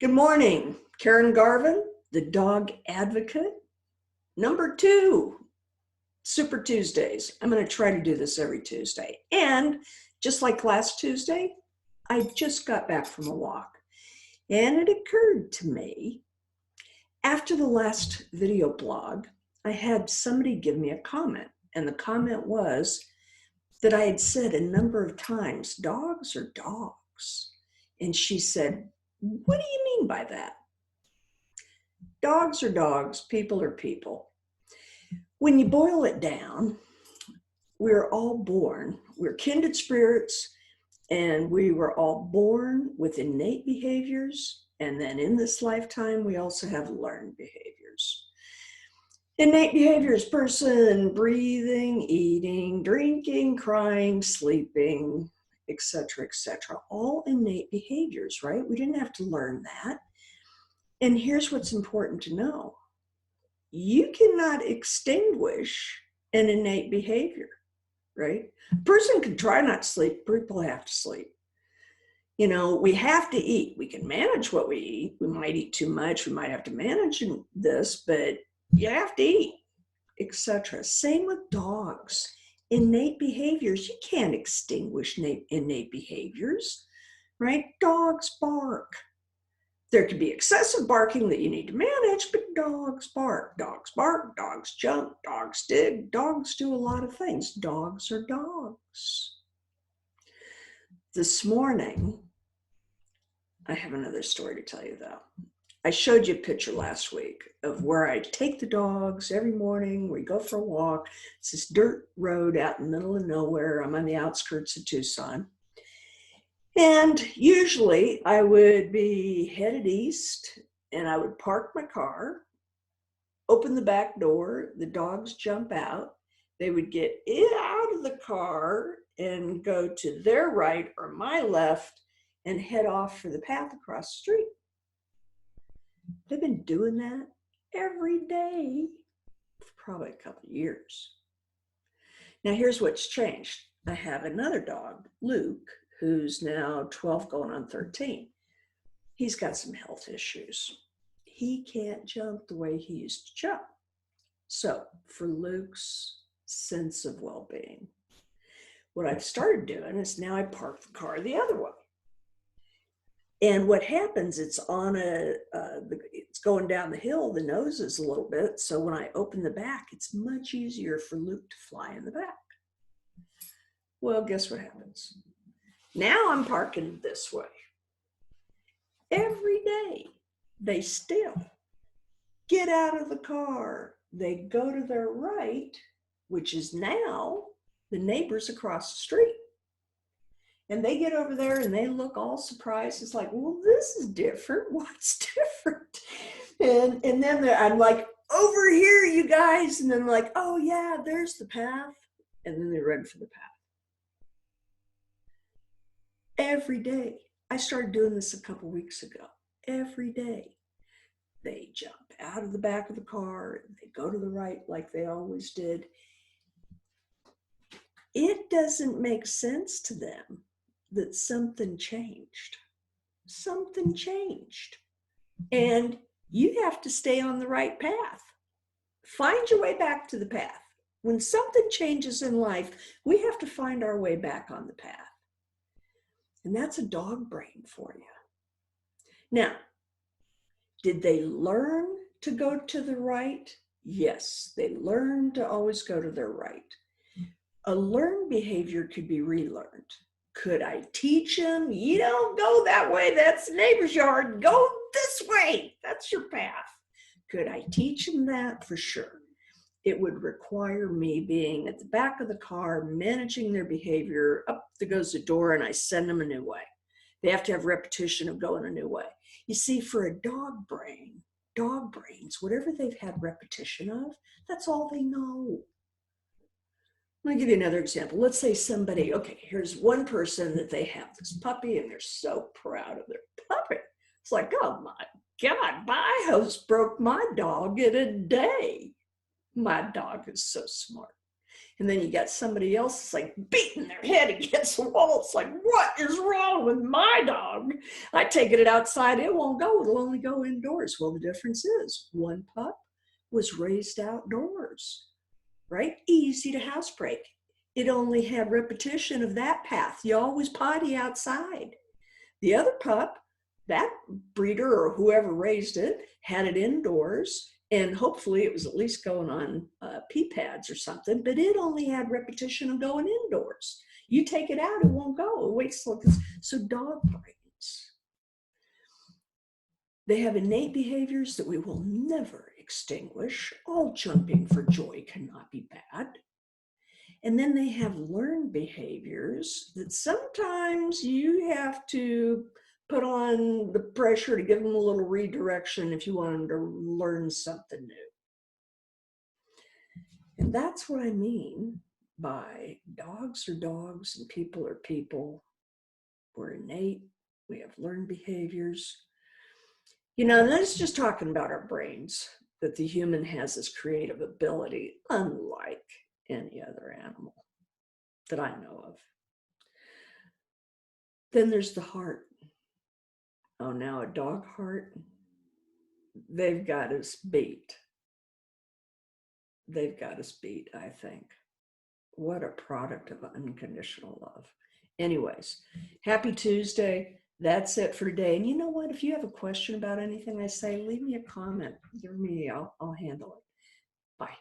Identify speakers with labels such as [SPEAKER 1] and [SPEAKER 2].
[SPEAKER 1] Good morning, Karen Garvin, the dog advocate. Number 2, Super Tuesdays. I'm going to try to do this every Tuesday. And just like last Tuesday, I just got back from a walk. And it occurred to me, after the last video blog, I had somebody give me a comment. And the comment was that I had said a number of times, dogs are dogs. And she said, what do you mean by that? Dogs are dogs, people are people. When you boil it down, we're all born, we're kindred spirits, and we were all born with innate behaviors. And then in this lifetime, we also have learned behaviors. Innate behaviors: person, breathing, eating, drinking, crying, sleeping, etc., etc. All innate behaviors, right? We didn't have to learn that. And here's what's important to know. You cannot extinguish an innate behavior, right? A person can try not to sleep, people have to sleep. You know, we have to eat. We can manage what we eat. We might eat too much. We might have to manage this, but you have to eat, etc. Same with dogs. Innate behaviors, you can't extinguish innate behaviors, right? Dogs bark. There could be excessive barking that you need to manage, but dogs bark, dogs jump, dogs dig, dogs do a lot of things. Dogs are dogs. This morning, I have another story to tell you though. I showed you a picture last week of where I take the dogs every morning. We go for a walk. It's this dirt road out in the middle of nowhere. I'm on the outskirts of Tucson. And usually I would be headed east and I would park my car, open the back door, the dogs jump out. They would get out of the car and go to their right or my left and head off for the path across the street. They've been doing that every day for probably a couple of years. Now here's what's changed. I have another dog, Luke, who's now 12 going on 13. He's got some health issues. He can't jump the way he used to jump. So for Luke's sense of well-being, what I've started doing is now I park the car the other way. And what happens, it's on it's going down the hill, the nose is a little bit. So when I open the back, it's much easier for Luke to fly in the back. Well, guess what happens? Now I'm parking this way. Every day, they still get out of the car. They go to their right, which is now the neighbors across the street. And they get over there and they look all surprised. It's like, well, this is different. What's different? And then I'm like, over here, you guys. And then like, oh yeah, there's the path. And then they run for the path. Every day. I started doing this a couple weeks ago. Every day. They jump out of the back of the car. They go to the right like they always did. It doesn't make sense to them that something changed. Something changed. And you have to stay on the right path. Find your way back to the path. When something changes in life, we have to find our way back on the path. And that's a dog brain for you. Now, did they learn to go to the right? Yes, they learned to always go to their right. A learned behavior could be relearned. Could I teach them? You don't go that way. That's the neighbor's yard. Go this way. That's your path. Could I teach them that? For sure. It would require me being at the back of the car, managing their behavior. Up goes the door and I send them a new way. They have to have repetition of going a new way. You see, for a dog brains, whatever they've had repetition of, that's all they know. Let me give you another example. Let's say somebody, okay, here's one person that they have this puppy and they're so proud of their puppy. It's like, oh my God, my host broke my dog in a day. My dog is so smart. And then you got somebody else that's like beating their head against the wall. It's like, what is wrong with my dog? I take it outside, it won't go. It'll only go indoors. Well, the difference is one pup was raised outdoors, right? Easy to housebreak. It only had repetition of that path. You always potty outside. The other pup, that breeder or whoever raised it, had it indoors, and hopefully it was at least going on pee pads or something, but it only had repetition of going indoors. You take it out, it won't go. It waits till it's, so dog brains, they have innate behaviors that we will never extinguish. All jumping for joy cannot be bad. And then they have learned behaviors that sometimes you have to put on the pressure to give them a little redirection if you want them to learn something new. And that's what I mean by dogs are dogs and people are people. We're innate. We have learned behaviors. You know, that's just talking about our brains, that the human has this creative ability, unlike any other animal that I know of. Then there's the heart. Oh, now a dog heart, they've got us beat. They've got us beat, I think. What a product of unconditional love. Anyways, happy Tuesday. That's it for today. And you know what? If you have a question about anything I say, leave me a comment. I'll handle it. Bye.